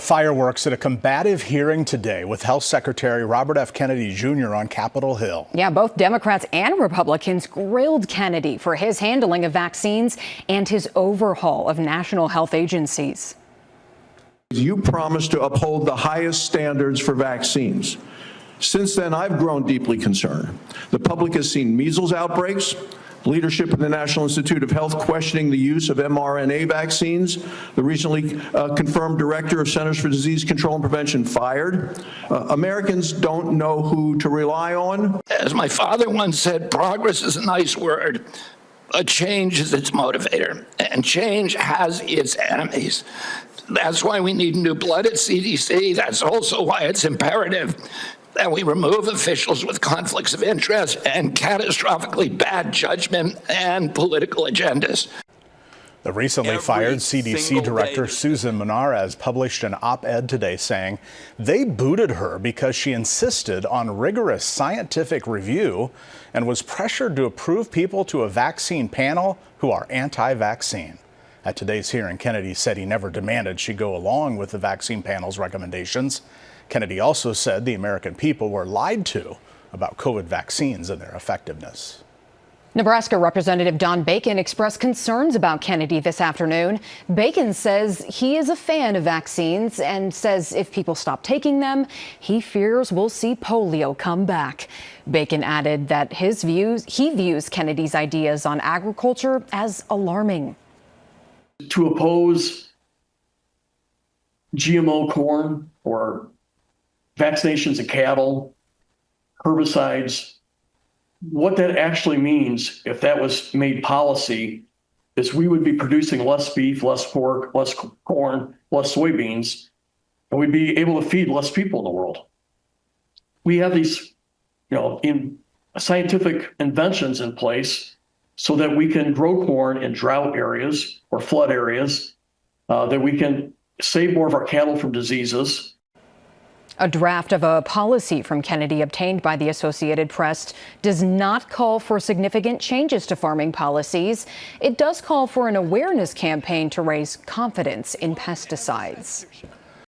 Fireworks at a combative hearing today with Health Secretary Robert F. Kennedy Jr. on Capitol Hill. Yeah, both Democrats and Republicans grilled Kennedy for his handling of vaccines and his overhaul of national health agencies. You promised to uphold the highest standards for vaccines. Since then, I've grown deeply concerned. The public has seen measles outbreaks, leadership in the National Institute of Health questioning the use of mRNA vaccines, the recently confirmed director of Centers for Disease Control and Prevention fired. Americans don't know who to rely on. As my father once said, progress is a nice word, but change is its motivator, and change has its enemies. That's why we need new blood at CDC. That's also why it's imperative that we remove officials with conflicts of interest and catastrophically bad judgment and political agendas. The recently fired CDC director Susan Menarez published an op-ed today saying they booted her because she insisted on rigorous scientific review and was pressured to approve people to a vaccine panel who are anti-vaccine. At today's hearing, Kennedy said he never demanded she go along with the vaccine panel's recommendations. Kennedy also said the American people were lied to about COVID vaccines and their effectiveness. Nebraska Representative Don Bacon expressed concerns about Kennedy this afternoon. Bacon says he is a fan of vaccines and says if people stop taking them, he fears we'll see polio come back. Bacon added that he views Kennedy's ideas on agriculture as alarming. To oppose GMO corn or vaccinations of cattle, herbicides, what that actually means, if that was made policy, is we would be producing less beef, less pork, less corn, less soybeans, and we'd be able to feed less people in the world. We have these, in scientific inventions in place so that we can grow corn in drought areas or flood areas, that we can save more of our cattle from diseases. A draft of a policy from Kennedy obtained by the Associated Press does not call for significant changes to farming policies. It does call for an awareness campaign to raise confidence in pesticides.